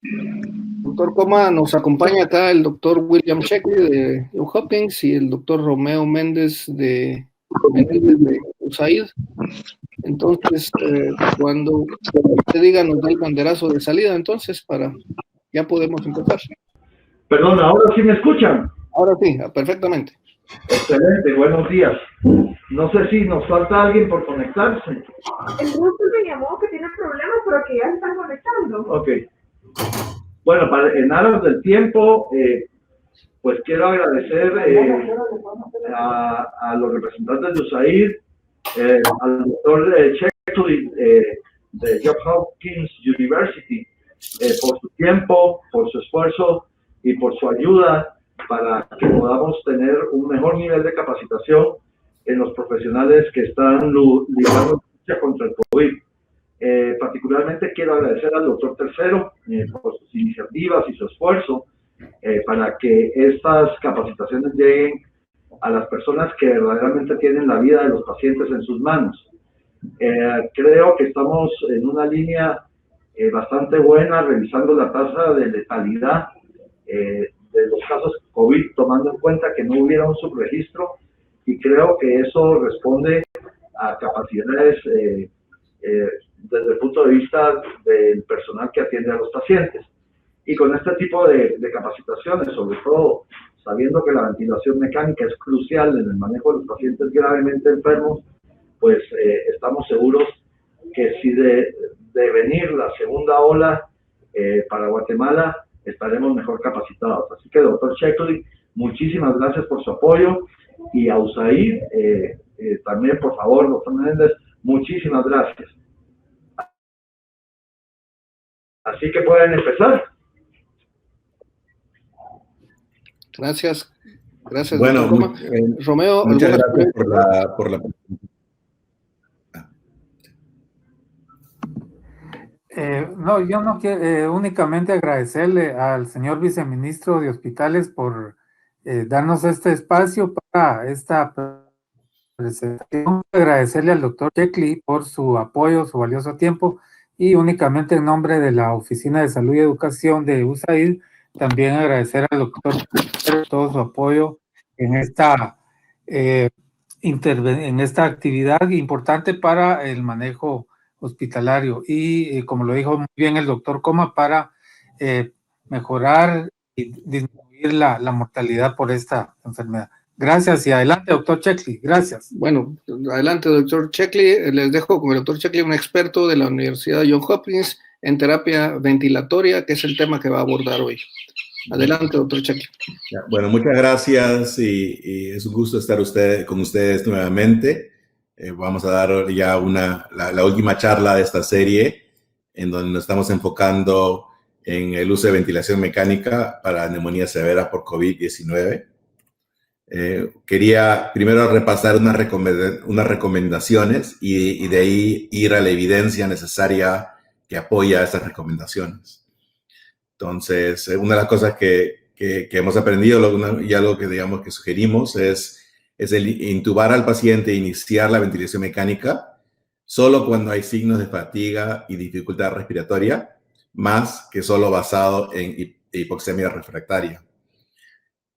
Doctor Coma, nos acompaña acá el doctor William Sheckley de Johns Hopkins y el doctor Romeo Méndez de USAID. Entonces, cuando usted diga, nos da el banderazo de salida, entonces, ya podemos empezar. Perdón, ¿ahora sí me escuchan? Ahora sí, perfectamente. Excelente, buenos días. No sé si nos falta alguien por conectarse. El ruso me llamó que tiene problemas, pero que ya se están conectando. Ok. Bueno, en aras del tiempo, pues quiero agradecer a los representantes de USAID, al doctor Sheckley de Johns Hopkins University, por su tiempo, por su esfuerzo y por su ayuda para que podamos tener un mejor nivel de capacitación en los profesionales que están liderando la lucha contra el COVID. Particularmente quiero agradecer al doctor Tercero por sus iniciativas y su esfuerzo para que estas capacitaciones lleguen a las personas que verdaderamente tienen la vida de los pacientes en sus manos. Creo que estamos en una línea bastante buena revisando la tasa de letalidad de los casos COVID, tomando en cuenta que no hubiera un subregistro, y creo que eso responde a capacidades desde el punto de vista del personal que atiende a los pacientes. Y con este tipo de capacitaciones, sobre todo sabiendo que la ventilación mecánica es crucial en el manejo de los pacientes gravemente enfermos, pues estamos seguros que si de venir la segunda ola para Guatemala, estaremos mejor capacitados. Así que, doctor Sheckley, muchísimas gracias por su apoyo, y a USAID también, por favor, doctor Méndez, muchísimas gracias. Así que pueden empezar. Gracias. Gracias, bueno, Romeo, muchas gracias por la... No, yo no quiero únicamente agradecerle al señor viceministro de Hospitales por darnos este espacio para esta presentación. Agradecerle al doctor Sheckley por su apoyo, su valioso tiempo, y únicamente en nombre de la Oficina de Salud y Educación de USAID, también agradecer al doctor por todo su apoyo en esta actividad importante para el manejo hospitalario, y como lo dijo muy bien el doctor Coma, para mejorar y disminuir la mortalidad por esta enfermedad. Gracias, y adelante, doctor Sheckley. Gracias. Bueno, adelante, doctor Sheckley. Les dejo con el doctor Sheckley, un experto de la Universidad de Johns Hopkins en terapia ventilatoria, que es el tema que va a abordar hoy. Adelante, doctor Sheckley. Bueno, muchas gracias, y es un gusto estar con ustedes nuevamente. Vamos a dar ya la última charla de esta serie, en donde nos estamos enfocando en el uso de ventilación mecánica para neumonía severa por COVID-19. Quería primero repasar unas recomendaciones y de ahí ir a la evidencia necesaria que apoya esas recomendaciones. Entonces, una de las cosas que hemos aprendido y algo que digamos que sugerimos es el intubar al paciente e iniciar la ventilación mecánica solo cuando hay signos de fatiga y dificultad respiratoria, más que solo basado en hipoxemia refractaria.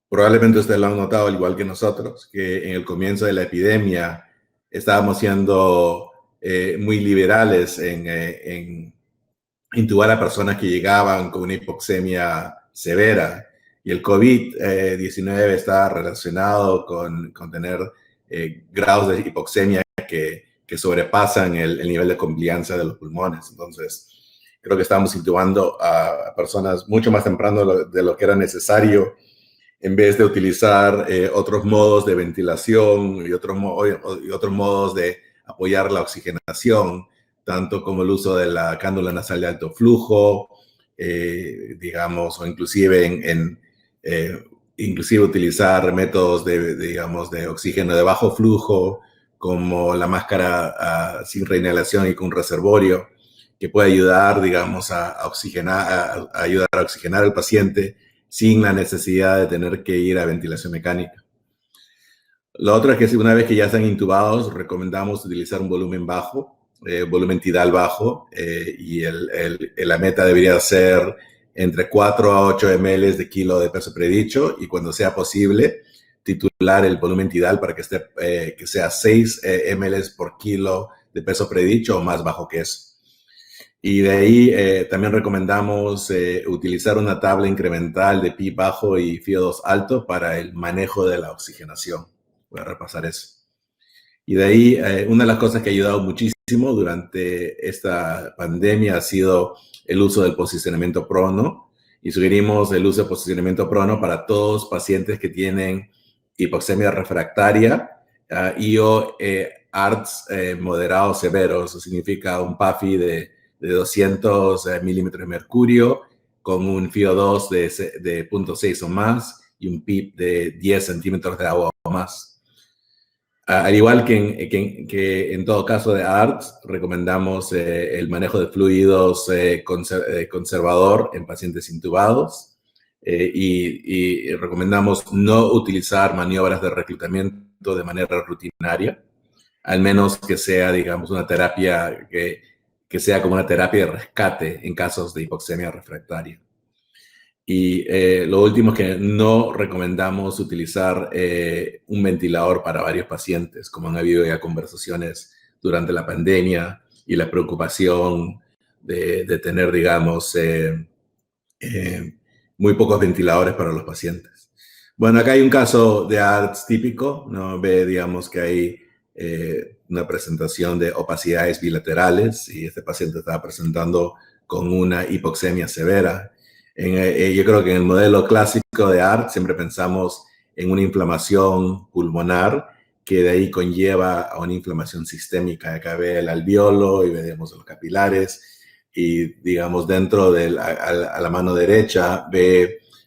Probablemente ustedes lo han notado, al igual que nosotros, que en el comienzo de la epidemia estábamos siendo muy liberales en intubar a personas que llegaban con una hipoxemia severa, y el COVID-19 está relacionado con tener grados de hipoxemia que sobrepasan el nivel de compliancia de los pulmones. Entonces, creo que estamos intubando a personas mucho más temprano de lo que era necesario, en vez de utilizar otros modos de ventilación y otros modos de apoyar la oxigenación, tanto como el uso de la cánula nasal de alto flujo, digamos, o inclusive inclusive utilizar métodos de oxígeno de bajo flujo, como la máscara sin reinhalación y con reservorio, que puede ayudar, digamos, a ayudar a oxigenar al paciente sin la necesidad de tener que ir a ventilación mecánica. Lo otro es que una vez que ya están intubados, recomendamos utilizar un volumen bajo, volumen tidal bajo, y la meta debería ser entre 4 a 8 ml de kilo de peso predicho y cuando sea posible titular el volumen tidal para que sea 6 ml por kilo de peso predicho o más bajo que eso. Y de ahí también recomendamos utilizar una tabla incremental de PIB bajo y FiO2 alto para el manejo de la oxigenación. Voy a repasar eso. Y de ahí, una de las cosas que ha ayudado muchísimo durante esta pandemia ha sido el uso del posicionamiento prono. Y sugerimos el uso de posicionamiento prono para todos pacientes que tienen hipoxemia refractaria y o ARDS moderados severos. Eso significa un PAFI de 200 milímetros de mercurio con un FiO2 de 0.6 o más y un PIB de 10 centímetros de agua o más. Al igual que en todo caso de ARDS, recomendamos el manejo de fluidos conservador en pacientes intubados y recomendamos no utilizar maniobras de reclutamiento de manera rutinaria, al menos que sea, digamos, una terapia que sea como una terapia de rescate en casos de hipoxemia refractaria. Y lo último es que no recomendamos utilizar un ventilador para varios pacientes, como han habido ya conversaciones durante la pandemia y la preocupación de tener, digamos, muy pocos ventiladores para los pacientes. Bueno, acá hay un caso de ARDS típico, ¿no? Ve, digamos, que hay una presentación de opacidades bilaterales y este paciente estaba presentando con una hipoxemia severa. Yo creo que en el modelo clásico de ARDS siempre pensamos en una inflamación pulmonar que de ahí conlleva a una inflamación sistémica. Acá ve el alveolo y vemos los capilares y, digamos, dentro a la mano derecha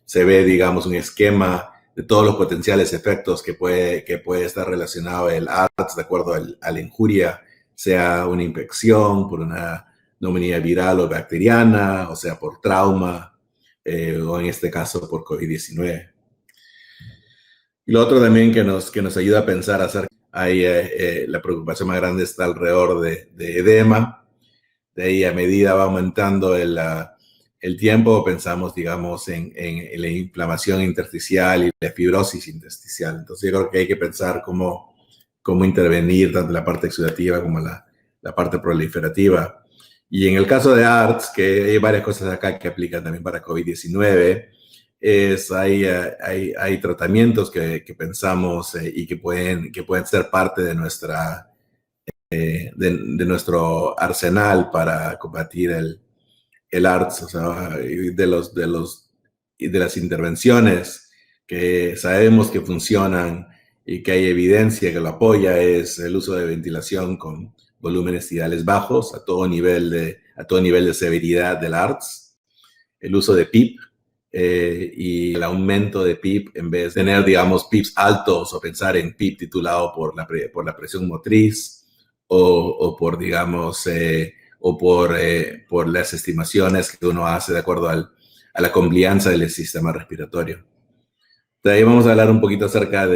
se ve, digamos, un esquema de todos los potenciales efectos que puede estar relacionado el ARDS de acuerdo a la injuria, sea una infección por una neumonía viral o bacteriana, o sea, por trauma, o en este caso por COVID-19. Y lo otro también que nos ayuda a pensar la preocupación más grande está alrededor de edema. De ahí a medida va aumentando el tiempo, pensamos, digamos, en la inflamación intersticial y la fibrosis intersticial. Entonces yo creo que hay que pensar cómo intervenir tanto la parte exudativa como la parte proliferativa. Y en el caso de ARDS, que hay varias cosas acá que aplican también para COVID-19, hay tratamientos que pensamos y que pueden ser parte de nuestro arsenal para combatir el ARDS, o sea, de las intervenciones que sabemos que funcionan y que hay evidencia que lo apoya es el uso de ventilación con volúmenes tidales bajos a todo nivel de severidad del ARDS, el uso de PIP y el aumento de PIP en vez de tener, digamos, PIPs altos o pensar en PIP titulado por la presión motriz o por, digamos, por las estimaciones que uno hace de acuerdo a la complianza del sistema respiratorio. De ahí vamos a hablar un poquito acerca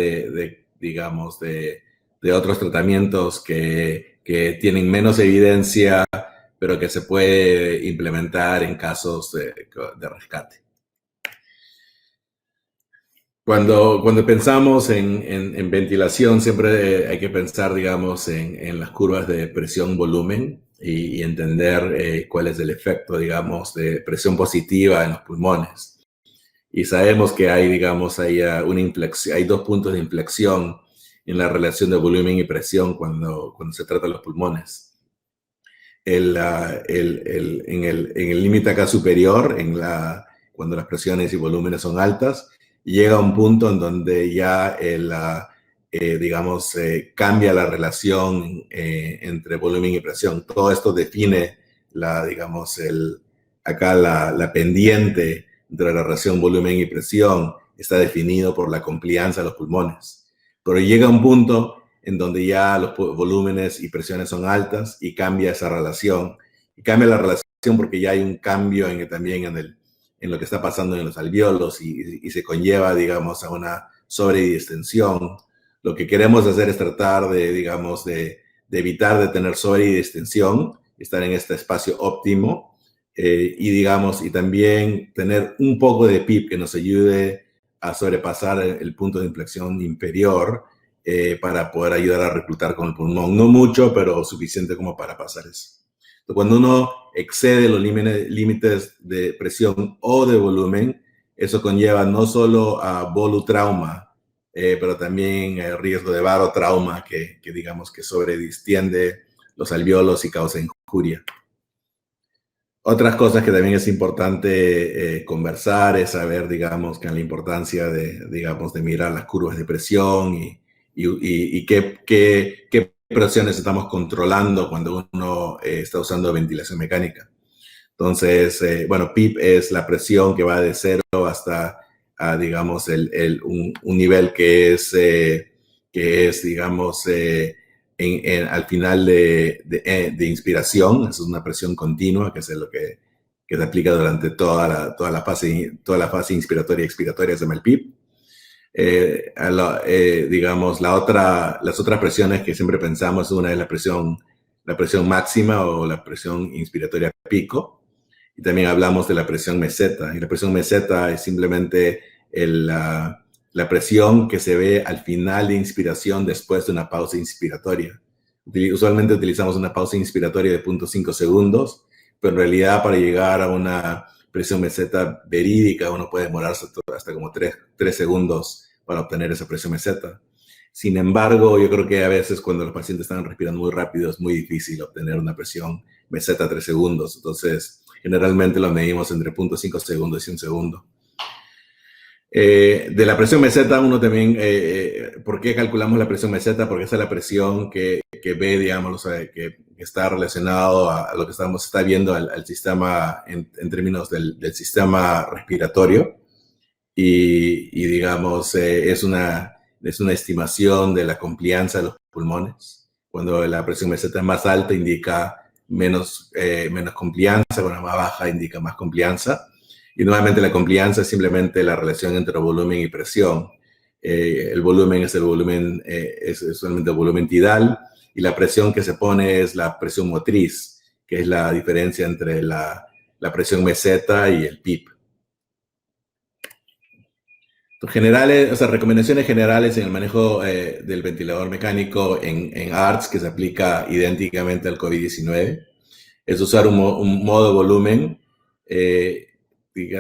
digamos, de otros tratamientos que tienen menos evidencia, pero que se puede implementar en casos de rescate. Cuando pensamos en ventilación, siempre hay que pensar, digamos, en las curvas de presión-volumen y entender cuál es el efecto, digamos, de presión positiva en los pulmones. Y sabemos que hay, digamos, hay 2 puntos de inflexión en la relación de volumen y presión cuando se trata de los pulmones. En el límite acá superior, cuando las presiones y volúmenes son altas, llega a un punto en donde ya digamos, cambia la relación entre volumen y presión. Todo esto define digamos, acá la pendiente entre la relación volumen y presión está definido por la complianza de los pulmones. Pero llega un punto en donde ya los volúmenes y presiones son altas y cambia esa relación. Y cambia la relación porque ya hay un cambio también en lo que está pasando en los alveolos y se conlleva, digamos, a una sobredistensión. Lo que queremos hacer es tratar digamos, de evitar de tener sobredistensión, estar en este espacio óptimo y también tener un poco de PIP que nos ayude a sobrepasar el punto de inflexión inferior para poder ayudar a reclutar con el pulmón. No mucho, pero suficiente como para pasar eso. Entonces, cuando uno excede los límites de presión o de volumen, eso conlleva no solo a volutrauma, pero también el riesgo de barotrauma que digamos que sobredistiende los alvéolos y causa injuria. Otras cosas que también es importante conversar es saber, digamos, que la importancia de mirar las curvas de presión y qué presiones estamos controlando cuando uno está usando ventilación mecánica. Entonces, bueno, PIP es la presión que va de 0 hasta, digamos, un nivel que es digamos, al final de inspiración. Eso es una presión continua, que es lo que se aplica durante toda la fase inspiratoria y expiratoria, se llama el PIP. Digamos, las otras presiones que siempre pensamos, una es la presión máxima o la presión inspiratoria pico, y también hablamos de la presión meseta, y la presión meseta es simplemente la presión que se ve al final de inspiración después de una pausa inspiratoria. Usualmente utilizamos una pausa inspiratoria de 0.5 segundos, pero en realidad para llegar a una presión meseta verídica uno puede demorarse hasta como 3 segundos para obtener esa presión meseta. Sin embargo, yo creo que a veces cuando los pacientes están respirando muy rápido es muy difícil obtener una presión meseta 3 segundos. Entonces, generalmente lo medimos entre 0.5 segundos y 1 segundo. De la presión meseta, uno también, ¿por qué calculamos la presión meseta? Porque esa es la presión que ve, digamos, que está relacionado a lo que está viendo al sistema en términos del sistema respiratorio. Y digamos, es una estimación de la complianza de los pulmones. Cuando la presión meseta es más alta, indica menos complianza, cuando es más baja, indica más complianza. Y nuevamente la complianza es simplemente la relación entre volumen y presión. El volumen es solamente el volumen tidal, y la presión que se pone es la presión motriz, que es la diferencia entre la presión meseta y el PIP. Recomendaciones generales en el manejo del ventilador mecánico en ARDS, que se aplica idénticamente al COVID-19, es usar un modo de volumen, y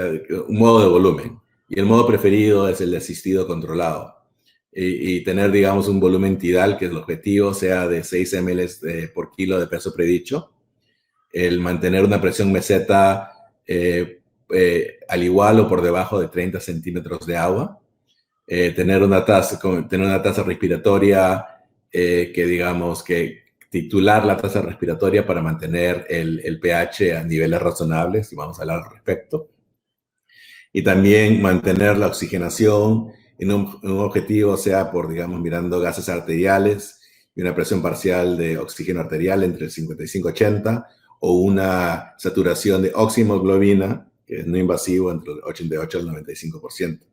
el modo preferido es el de asistido controlado, y tener, digamos, un volumen tidal, que el objetivo sea de 6 ml por kilo de peso predicho, el mantener una presión meseta al igual o por debajo de 30 centímetros de agua, tener una tasa respiratoria que, digamos, que titular la tasa respiratoria para mantener el pH a niveles razonables, y vamos a hablar al respecto. Y también mantener la oxigenación en un objetivo, sea por, digamos, mirando gases arteriales y una presión parcial de oxígeno arterial entre el 55 y 80, o una saturación de oximoglobina, que es no invasivo, entre el 88 al 95%.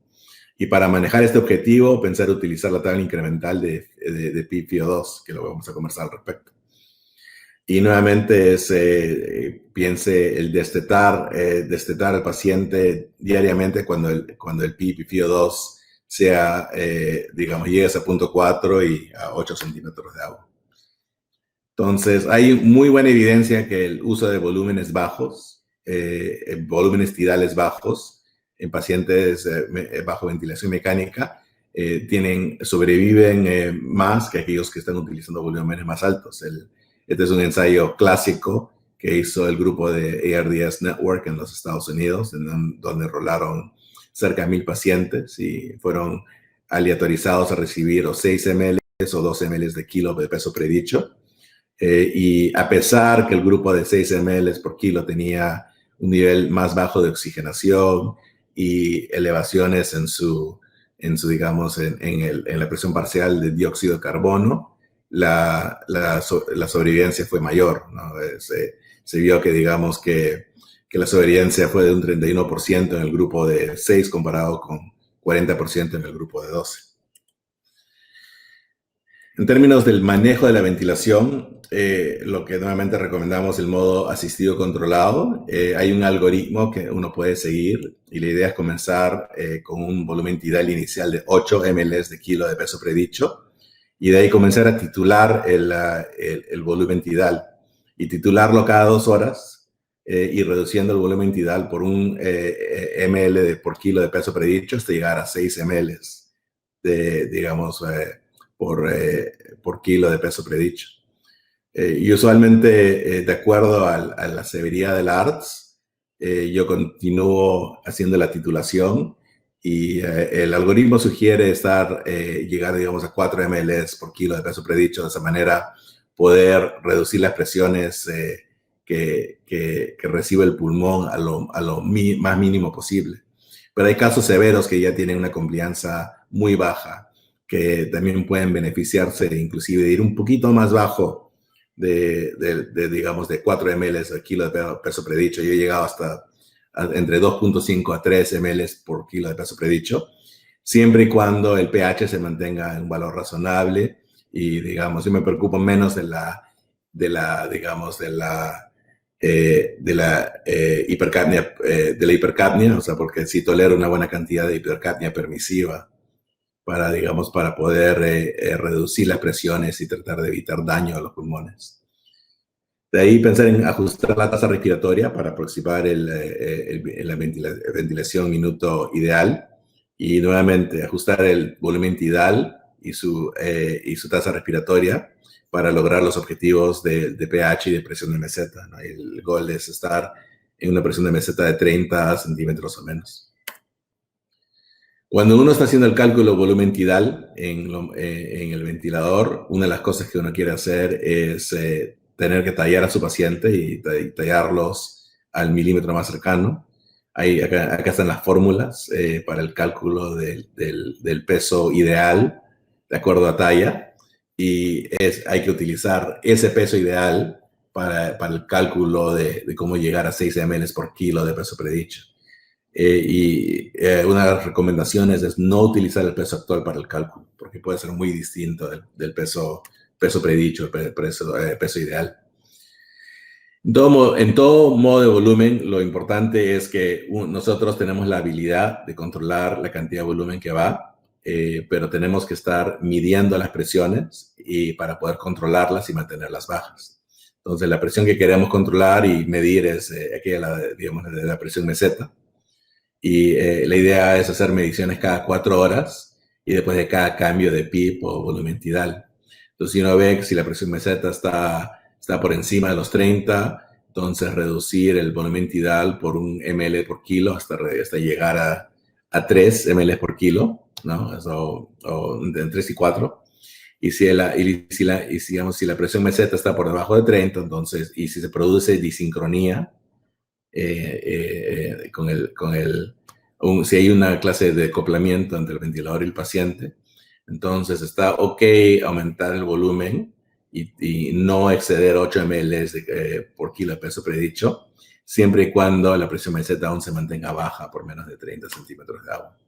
Y para manejar este objetivo, pensar utilizar la tabla incremental de PiFO2, que lo vamos a conversar al respecto. Y nuevamente piense el destetar al paciente diariamente cuando el PiFO2 sea, digamos, llegue a 0.4 y a 8 centímetros de agua. Entonces, hay muy buena evidencia que el uso de volúmenes bajos, volúmenes tidales bajos, en pacientes bajo ventilación mecánica, sobreviven más que aquellos que están utilizando volúmenes más altos. Este es un ensayo clásico que hizo el grupo de ARDS Network en los Estados Unidos, donde enrolaron cerca de 1,000 pacientes y fueron aleatorizados a recibir o 6 ml o 2 ml de kilo de peso predicho. Y a pesar que el grupo de 6 ml por kilo tenía un nivel más bajo de oxigenación y elevaciones digamos, en la presión parcial de dióxido de carbono, la sobrevivencia fue mayor, ¿no? Se vio que, digamos, que la sobrevivencia fue de un 31% en el grupo de 6 comparado con 40% en el grupo de 12. En términos del manejo de la ventilación, lo que nuevamente recomendamos el modo asistido controlado. Hay un algoritmo que uno puede seguir y la idea es comenzar con un volumen tidal inicial de 8 ml de kilo de peso predicho y de ahí comenzar a titular el volumen tidal y titularlo cada 2 horas y reduciendo el volumen tidal por un ml por kilo de peso predicho hasta llegar a 6 ml de, digamos, por kilo de peso predicho. Y usualmente, de acuerdo a la severidad del ARTS, yo continúo haciendo la titulación y el algoritmo sugiere llegar, digamos, a 4 ml por kilo de peso predicho. De esa manera, poder reducir las presiones que recibe el pulmón a lo más mínimo posible. Pero hay casos severos que ya tienen una complianza muy baja, que también pueden beneficiarse inclusive de ir un poquito más bajo digamos, de 4 ml al kilo de peso predicho. Yo he llegado hasta entre 2.5 a 3 ml por kilo de peso predicho, siempre y cuando el pH se mantenga en un valor razonable y, digamos, yo me preocupo menos de la hipercapnia, o sea, porque sí tolero una buena cantidad de hipercapnia permisiva para poder reducir las presiones y tratar de evitar daño a los pulmones. De ahí pensar en ajustar la tasa respiratoria para aproximar la ventilación minuto ideal y nuevamente ajustar el volumen tidal y su tasa respiratoria para lograr los objetivos de pH y de presión de meseta, ¿no? El goal es estar en una presión de meseta de 30 centímetros o menos. Cuando uno está haciendo el cálculo volumen tidal en el ventilador, una de las cosas que uno quiere hacer es tener que tallar a su paciente y tallarlos al milímetro más cercano. Acá están las fórmulas para el cálculo del peso ideal de acuerdo a talla y hay que utilizar ese peso ideal para el cálculo de cómo llegar a 6 ml por kilo de peso predicho. Una de las recomendaciones es no utilizar el peso actual para el cálculo, porque puede ser muy distinto del peso predicho, el peso ideal. En todo modo de volumen, lo importante es que nosotros tenemos la habilidad de controlar la cantidad de volumen que va, pero tenemos que estar midiendo las presiones para poder controlarlas y mantenerlas bajas. Entonces, la presión que queremos controlar y medir es aquella, digamos, de la presión meseta. Y la idea es hacer mediciones cada 4 horas y después de cada cambio de PIP o volumen tidal. Entonces, si uno ve que si la presión meseta está por encima de los 30, entonces reducir el volumen tidal por un ml por kilo hasta llegar a 3 ml por kilo, ¿no? O entre 3 y 4. Y si la presión meseta está por debajo de 30, entonces, y si se produce disincronía, si hay una clase de acoplamiento entre el ventilador y el paciente, entonces está ok aumentar el volumen y no exceder 8 ml por kilo de peso predicho, siempre y cuando la presión meseta aún se mantenga baja por menos de 30 centímetros de agua.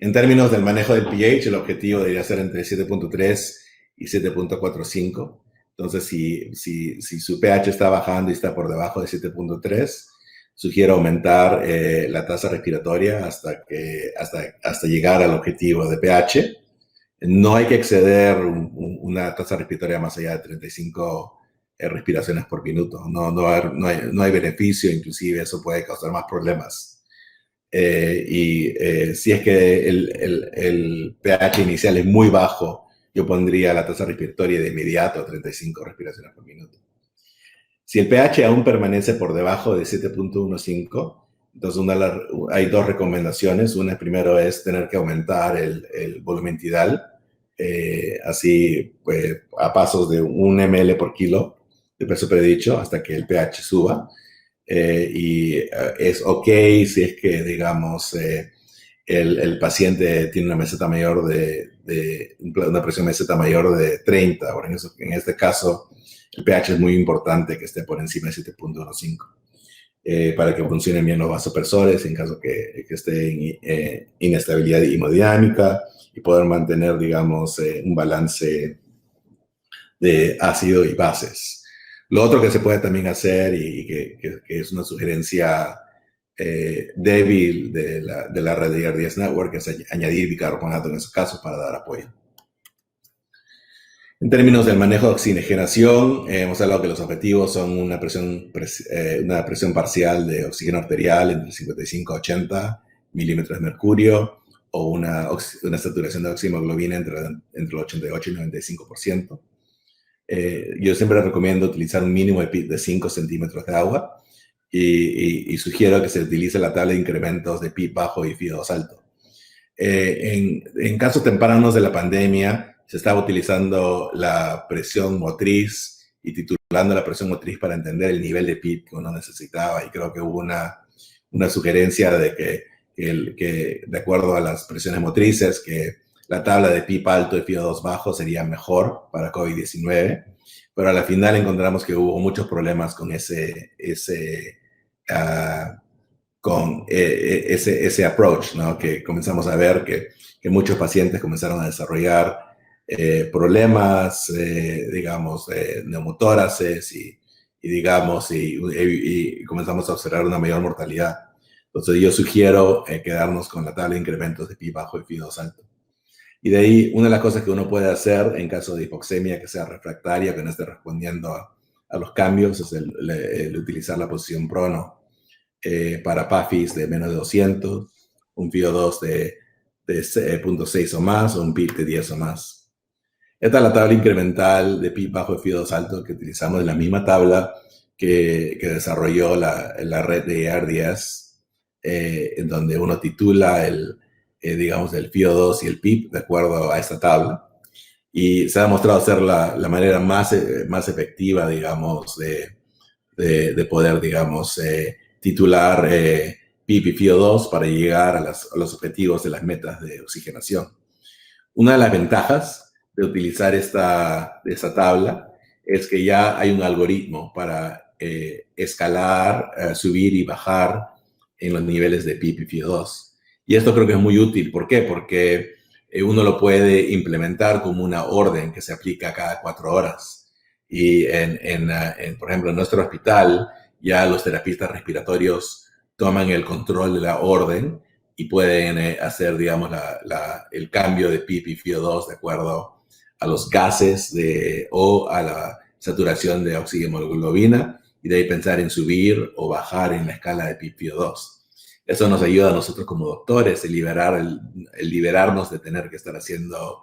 En términos del manejo del pH, el objetivo debería ser entre 7.3 y 7.45. Entonces, si su pH está bajando y está por debajo de 7.3, sugiero aumentar la tasa respiratoria hasta llegar al objetivo de pH. No hay que exceder una tasa respiratoria más allá de 35 respiraciones por minuto. No hay beneficio, inclusive eso puede causar más problemas. Si es que el pH inicial es muy bajo, yo pondría la tasa respiratoria de inmediato a 35 respiraciones por minuto. Si el pH aún permanece por debajo de 7.15, entonces hay 2 recomendaciones. Una primero es tener que aumentar el volumen tidal, así pues, a pasos de 1 ml por kilo de peso predicho hasta que el pH suba. Es ok si es que, digamos, el paciente tiene una meseta mayor una presión meseta mayor de 30. Ahora, en este caso, el pH es muy importante que esté por encima de 7.15. para que funcionen bien los vasopresores en caso que esté en inestabilidad hemodinámica y poder mantener, digamos, un balance de ácido y bases. Lo otro que se puede también hacer y que es una sugerencia débil de la red de ARDS Network es añadir bicarbonato en esos casos para dar apoyo. En términos del manejo de oxigenación, hemos hablado que los objetivos son una presión parcial de oxígeno arterial entre 55 a 80 milímetros de mercurio o una saturación de oxihemoglobina entre el 88 y 95%. Yo siempre recomiendo utilizar un mínimo de PIB de 5 centímetros de agua y sugiero que se utilice la tabla de incrementos de PIB bajo y FIO2 alto. En casos tempranos de la pandemia, se estaba utilizando la presión motriz y titulando la presión motriz para entender el nivel de PIB que uno necesitaba. Y creo que hubo una sugerencia de que de acuerdo a las presiones motrices, que la tabla de PIB alto y FIO2 bajo sería mejor para COVID-19. Pero a la final encontramos que hubo muchos problemas con ese approach, ¿no? Que comenzamos a ver que muchos pacientes comenzaron a desarrollar problemas, digamos, neumotóraces y comenzamos a observar una mayor mortalidad. Entonces yo sugiero quedarnos con la tabla de incrementos de PIB bajo y FIO2 alto. Y de ahí, una de las cosas que uno puede hacer en caso de hipoxemia que sea refractaria, que no esté respondiendo a los cambios, es el utilizar la posición prono para PAFIs de menos de 200, un FIO2 de 0.6 o más, o un PIB de 10 o más. Esta es la tabla incremental de PIB bajo y FIO2 alto que utilizamos en la misma tabla que desarrolló la red de ARDS, en donde uno titula digamos, el FIO2 y el PIB de acuerdo a esta tabla. Y se ha demostrado ser la manera más efectiva, digamos, de poder, digamos, titular PIB y FIO2 para llegar a los objetivos de las metas de oxigenación. Una de las ventajas de utilizar esta tabla es que ya hay un algoritmo para escalar, subir y bajar en los niveles de PIB y FIO2. Y esto creo que es muy útil. ¿Por qué? Porque uno lo puede implementar como una orden que se aplica cada 4 horas. Y por ejemplo, en nuestro hospital ya los terapistas respiratorios toman el control de la orden y pueden hacer, digamos, el cambio de PIB y FIO2 de acuerdo a los gases o a la saturación de oxihemoglobina y de ahí pensar en subir o bajar en la escala de PIB-FIO2. Eso nos ayuda a nosotros como doctores el liberarnos de tener que estar haciendo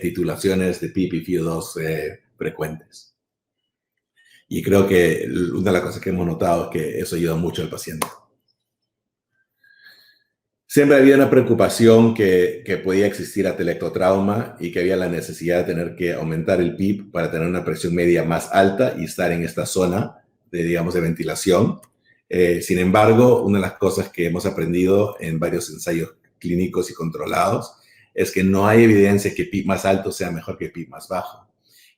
titulaciones de PIB y FIO2 frecuentes. Y creo que una de las cosas que hemos notado es que eso ayuda mucho al paciente. Siempre había una preocupación que podía existir atelectotrauma y que había la necesidad de tener que aumentar el PIB para tener una presión media más alta y estar en esta zona digamos, de ventilación. Sin embargo, una de las cosas que hemos aprendido en varios ensayos clínicos y controlados es que no hay evidencia que PIB más alto sea mejor que PIB más bajo.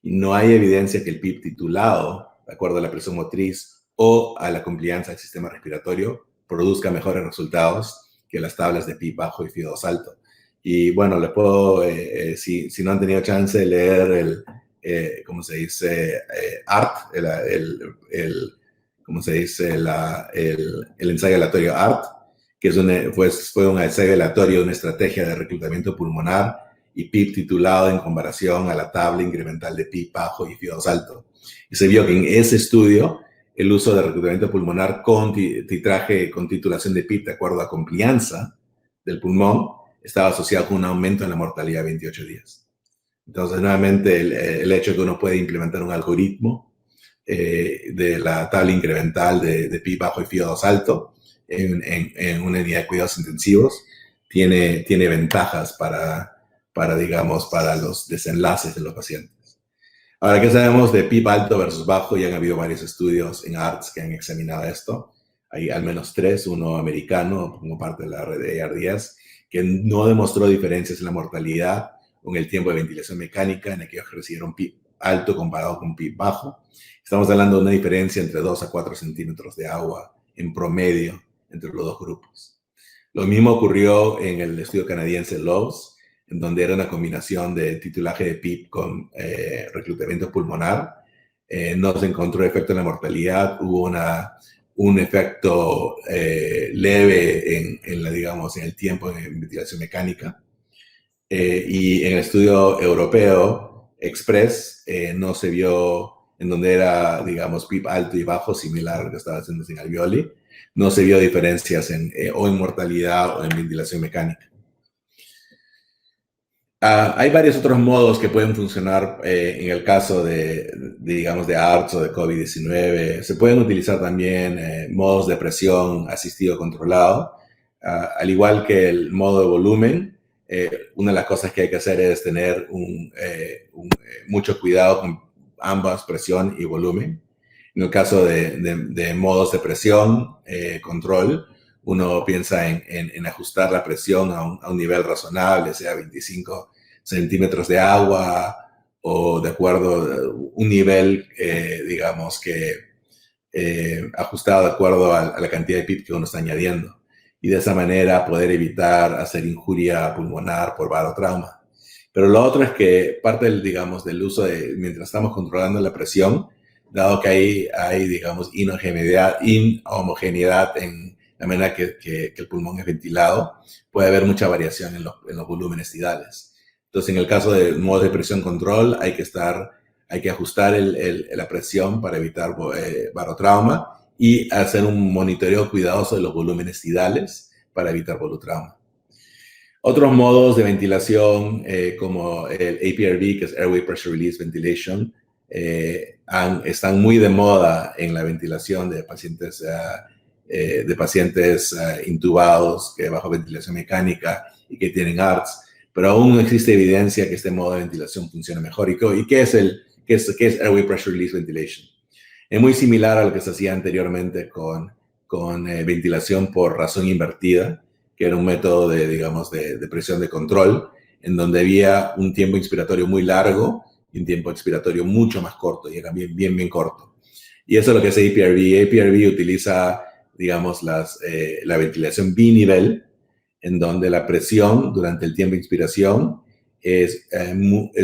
Y no hay evidencia que el PIB titulado, de acuerdo a la presión motriz o a la complianza del sistema respiratorio, produzca mejores resultados que las tablas de PIB bajo y FIO2 alto. Y bueno, les puedo, si no han tenido chance de leer ¿cómo se dice? ART, ¿cómo se dice? El ensayo aleatorio ART, que fue un ensayo aleatorio de una estrategia de reclutamiento pulmonar y PIB titulado en comparación a la tabla incremental de PIB bajo y FIO2 alto. Y se vio que en ese estudio el uso de reclutamiento pulmonar con titraje, con titulación de PIB de acuerdo a complianza del pulmón, estaba asociado con un aumento en la mortalidad de 28 días. Entonces, nuevamente, el hecho de que uno puede implementar un algoritmo de la tabla incremental de PIB bajo y FIO2 alto en una unidad de cuidados intensivos tiene ventajas para, digamos, para los desenlaces de los pacientes. Ahora, ¿qué sabemos de PIB alto versus bajo? Ya han habido varios estudios en ARTS que han examinado esto. Hay al menos 3, uno americano como parte de la red de ARDS, que no demostró diferencias en la mortalidad con el tiempo de ventilación mecánica en aquellos que recibieron PIB alto comparado con PIB bajo. Estamos hablando de una diferencia entre 2 a 4 centímetros de agua en promedio entre los dos grupos. Lo mismo ocurrió en el estudio canadiense Lowe's, en donde era una combinación de titulaje de PIP con reclutamiento pulmonar. No se encontró efecto en la mortalidad, hubo un efecto leve en el tiempo en ventilación mecánica. Y en el estudio europeo, Express, no se vio, en donde era, digamos, PIP alto y bajo, similar a lo que estaba haciendo sin alveoli, no se vio diferencias o en mortalidad o en ventilación mecánica. Hay varios otros modos que pueden funcionar en el caso digamos, de ARDS o de COVID-19. Se pueden utilizar también modos de presión asistido controlado, al igual que el modo de volumen. Una de las cosas que hay que hacer es tener mucho cuidado con ambas, presión y volumen. En el caso de modos de presión, control, uno piensa en ajustar la presión a un nivel razonable, sea 25 centímetros de agua o de acuerdo a un nivel, digamos, ajustado de acuerdo a la cantidad de PIP que uno está añadiendo. Y de esa manera poder evitar hacer injuria pulmonar por barotrauma. Pero lo otro es que parte del uso mientras estamos controlando la presión, dado que hay digamos, inhomogeneidad en la manera que el pulmón es ventilado, puede haber mucha variación en los volúmenes tidales. Entonces, en el caso de modos de presión control, hay que ajustar la presión para evitar barotrauma y hacer un monitoreo cuidadoso de los volúmenes tidales para evitar volutrauma. Otros modos de ventilación, como el APRV, que es Airway Pressure Release Ventilation, están muy de moda en la ventilación de pacientes intubados bajo ventilación mecánica y que tienen ARDS, pero aún no existe evidencia que este modo de ventilación funcione mejor. ¿Y qué es Airway Pressure Release Ventilation? Es muy similar a lo que se hacía anteriormente con ventilación por razón invertida, que era un método de presión de control, en donde había un tiempo inspiratorio muy largo y un tiempo expiratorio mucho más corto, y era bien corto. Y eso es lo que es APRV. APRV utiliza, digamos, la ventilación binivel, en donde la presión durante el tiempo de inspiración es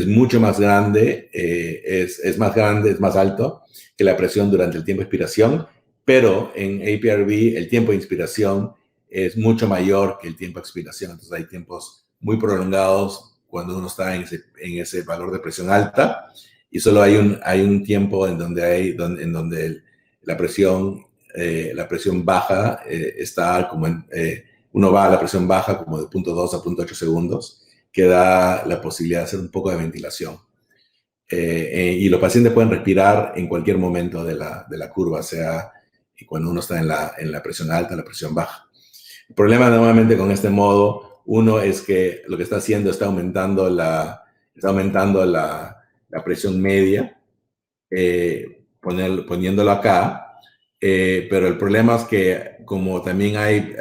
mucho más grande, es más alto que la presión durante el tiempo de expiración, pero en APRV el tiempo de inspiración es mucho mayor que el tiempo de expiración. Entonces hay tiempos muy prolongados cuando uno está en ese valor de presión alta, y solo hay un tiempo en donde la presión baja está como uno va a la presión baja como de 0.2 a 0.8 segundos, que da la posibilidad de hacer un poco de ventilación. Y los pacientes pueden respirar en cualquier momento de la curva, sea cuando uno está en la presión alta o la presión baja. El problema nuevamente con este modo, uno es que lo que está haciendo está aumentando la presión media, poniéndolo acá, pero el problema es que como también hay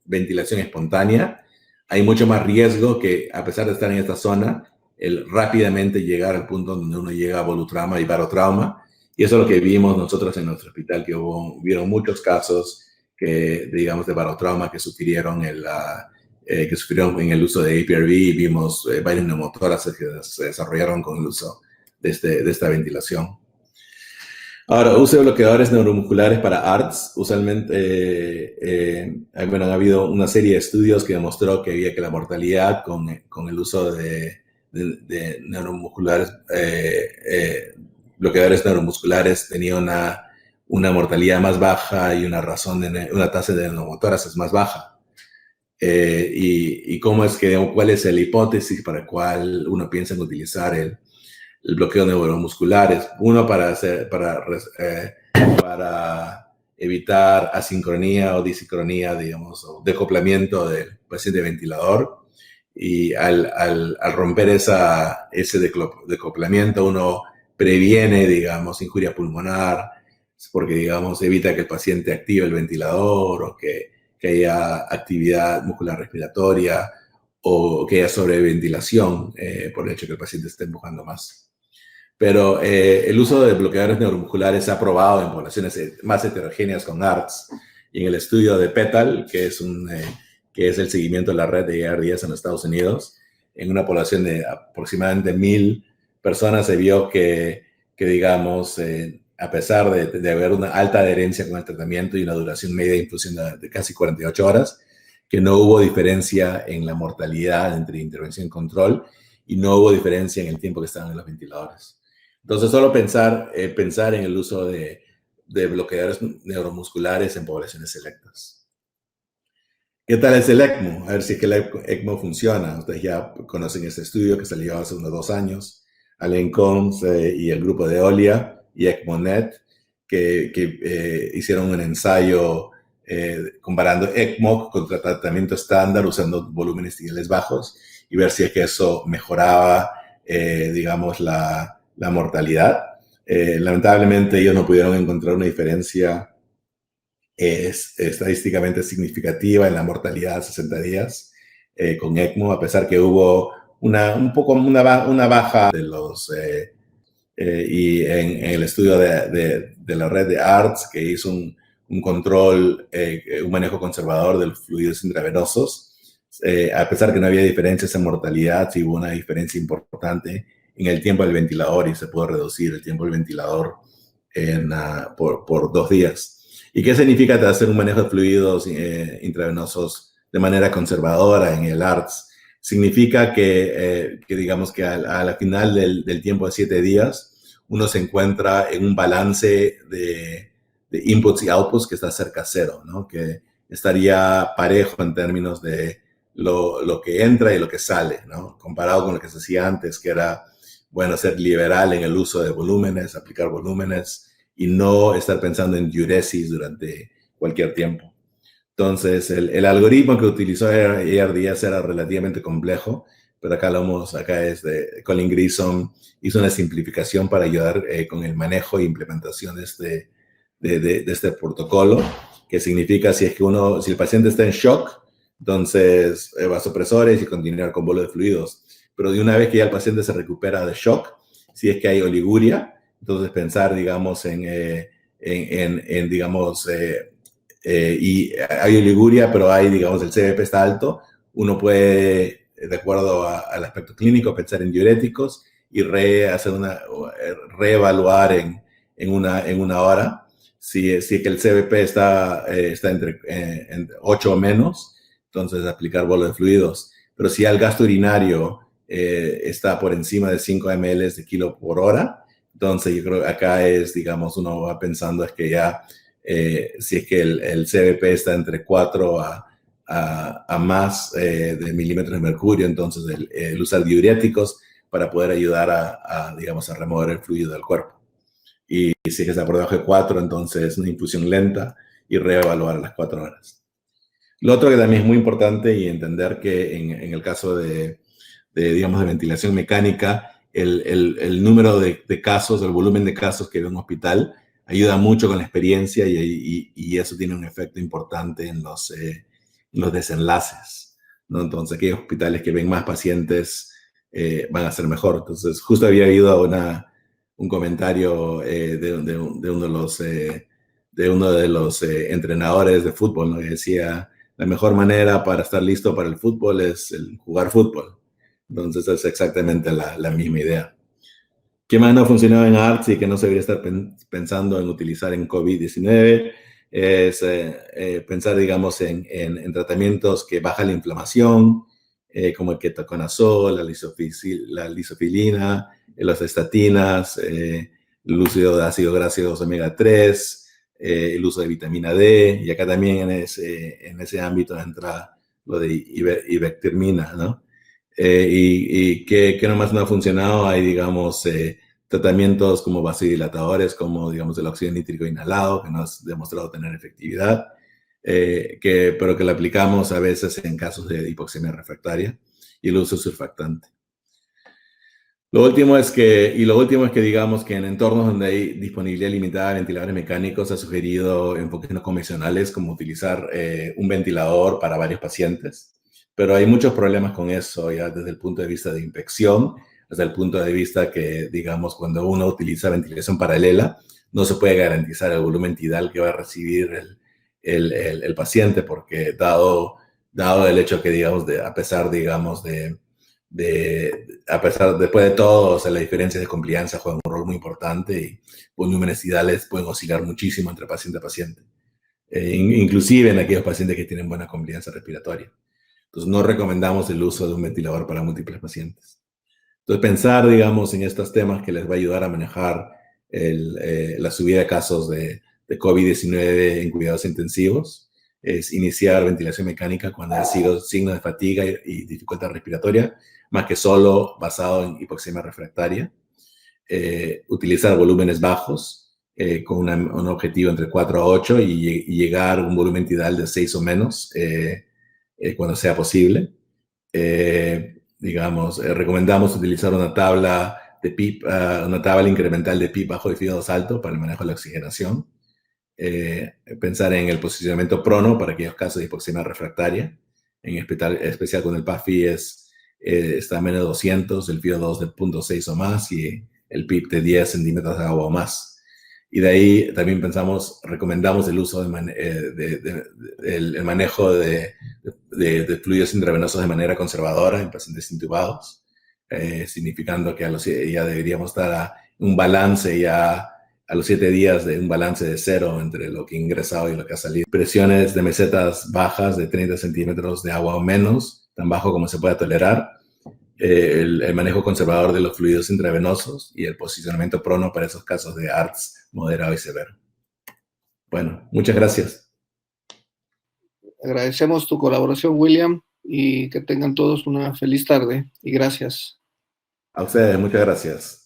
ventilación espontánea, hay mucho más riesgo que, a pesar de estar en esta zona, el rápidamente llegar al punto donde uno llega a volutrauma y barotrauma. Y eso es lo que vimos nosotros en nuestro hospital, que hubieron muchos casos digamos, de barotrauma que sufrieron en el uso de APRV, y vimos varios neumotóraces que se desarrollaron con el uso de esta ventilación. Ahora, uso de bloqueadores neuromusculares para ARDS. Usualmente, han habido una serie de estudios que demostró que la mortalidad con el uso de neuromusculares, bloqueadores neuromusculares, tenía una mortalidad más baja y una tasa de neumotóraces más baja. Y cuál es la hipótesis para la cual uno piensa en utilizar el bloqueo neuromusculares. Uno, para evitar asincronía o disincronía, digamos, o decoplamiento del paciente ventilador. Y al romper ese decoplamiento, uno previene, digamos, injuria pulmonar, porque, digamos, evita que el paciente active el ventilador, o que haya actividad muscular respiratoria, o que haya sobreventilación por el hecho de que el paciente esté empujando más. Pero el uso de bloqueadores neuromusculares se ha probado en poblaciones más heterogéneas con ARDS. Y en el estudio de PETAL, que es el seguimiento de la red de ARDS en los Estados Unidos, en una población de aproximadamente 1,000 personas se vio que digamos, a pesar de haber una alta adherencia con el tratamiento y una duración media de infusión de casi 48 horas, que no hubo diferencia en la mortalidad entre intervención y control y no hubo diferencia en el tiempo que estaban en los ventiladores. Entonces, solo pensar en el uso de bloqueadores neuromusculares en poblaciones selectas. ¿Qué tal es el ECMO? A ver si es que el ECMO funciona. Ustedes ya conocen este estudio que salió hace unos 2 años. Alain Combs y el grupo de OLIA y ECMONet, que hicieron un ensayo comparando ECMO contra tratamiento estándar usando volúmenes iniciales bajos y ver si es que eso mejoraba, digamos, la mortalidad. Lamentablemente ellos no pudieron encontrar una diferencia estadísticamente significativa en la mortalidad a 60 días con ECMO, a pesar que hubo una baja de los... y en el estudio de la red de ARDS, que hizo un control, un manejo conservador de los fluidos intravenosos, a pesar que no había diferencias en mortalidad, sí hubo una diferencia importante en el tiempo del ventilador y se pudo reducir el tiempo del ventilador por 2 días. ¿Y qué significa hacer un manejo de fluidos intravenosos de manera conservadora en el ARDS? Significa que digamos que a la final del tiempo de 7 días, uno se encuentra en un balance de inputs y outputs que está cerca a 0, ¿no? Que estaría parejo en términos de lo que entra y lo que sale, ¿no? Comparado con lo que se hacía antes, que era, bueno, ser liberal en el uso de volúmenes, aplicar volúmenes y no estar pensando en diuresis durante cualquier tiempo. Entonces, el algoritmo que utilizó ARDS era relativamente complejo, pero acá es de Colin Grissom, hizo una simplificación para ayudar con el manejo e implementación de este protocolo, que significa si el paciente está en shock, entonces vasopresores y continuar con bolo de fluidos. Pero de una vez que ya el paciente se recupera de shock, si es que hay oliguria, entonces pensar, digamos, y hay oliguria, pero hay, digamos, el CBP está alto, uno puede, de acuerdo al aspecto clínico, pensar en diuréticos y reevaluar en una hora. Si es que el CBP está entre 8 o menos, entonces aplicar bolo de fluidos. Pero si el gasto urinario está por encima de 5 ml de kilo por hora, entonces yo creo que acá es, digamos, uno va pensando es que ya, si es que el CBP está entre 4 a más de milímetros de mercurio, entonces el usar diuréticos para poder ayudar digamos, a remover el fluido del cuerpo. Y si es que está por debajo de 4, entonces una infusión lenta y reevaluar a las 4 horas. Lo otro que también es muy importante y entender que en el caso digamos, de ventilación mecánica, el número de casos, el volumen de casos que ve un hospital ayuda mucho con la experiencia y eso tiene un efecto importante en los desenlaces, ¿no? Entonces, aquellos hospitales que ven más pacientes van a ser mejor. Entonces, justo había habido un comentario de uno de los entrenadores de fútbol, ¿no? Que decía, la mejor manera para estar listo para el fútbol es jugar fútbol. Entonces, es exactamente la misma idea. ¿Qué más no funcionaba en ARDS y que no se debería estar pensando en utilizar en COVID-19? Es pensar, digamos, en tratamientos que bajan la inflamación, como el ketoconazol, la lisofilina, las estatinas, el uso de ácido grasos omega 3, el uso de vitamina D, y acá también en ese ámbito entra lo de ibectermina, ¿no? Y que nomás no ha funcionado, hay, digamos, tratamientos como vasodilatadores, como, digamos, el óxido nítrico inhalado, que no ha demostrado tener efectividad, pero que lo aplicamos a veces en casos de hipoxemia refractaria, y el uso de surfactante. Lo último es que, digamos, que en entornos donde hay disponibilidad limitada de ventiladores mecánicos, se ha sugerido enfoques no convencionales, como utilizar un ventilador para varios pacientes. Pero hay muchos problemas con eso, ya desde el punto de vista de infección. desde el punto de vista que, digamos, cuando uno utiliza ventilación paralela, no se puede garantizar el volumen tidal que va a recibir el paciente, porque dado el hecho que, digamos, a pesar, digamos, después de todo, o sea, las diferencias de complianza juegan un rol muy importante y volúmenes tidales pueden oscilar muchísimo entre paciente a paciente, inclusive en aquellos pacientes que tienen buena complianza respiratoria. Entonces, no recomendamos el uso de un ventilador para múltiples pacientes. Entonces, pensar, digamos, en estos temas que les va a ayudar a manejar la subida de casos de COVID-19 en cuidados intensivos es iniciar ventilación mecánica cuando hay signos de fatiga y dificultad respiratoria, más que solo basado en hipoxemia refractaria. Utilizar volúmenes bajos con un objetivo entre 4 a 8 y llegar a un volumen tidal de 6 o menos cuando sea posible. Digamos, recomendamos utilizar una tabla de PIP, una tabla incremental de PIP bajo y FIO2 alto para el manejo de la oxigenación. Pensar en el posicionamiento prono para aquellos casos de hipoxemia refractaria, en especial cuando el PAFI está a menos de 200, el FIO2 de 0.6 o más y el PIP de 10 centímetros de agua o más. Y de ahí también recomendamos el uso el manejo de fluidos intravenosos de manera conservadora en pacientes intubados, significando que ya deberíamos estar a un balance ya a los 7 días de un balance de 0 entre lo que ha ingresado y lo que ha salido. Presiones de mesetas bajas de 30 centímetros de agua o menos, tan bajo como se pueda tolerar. El manejo conservador de los fluidos intravenosos y el posicionamiento prono para esos casos de ARDS moderado y severo. Bueno, muchas gracias. Agradecemos tu colaboración, William, y que tengan todos una feliz tarde. Y gracias. A ustedes, muchas gracias.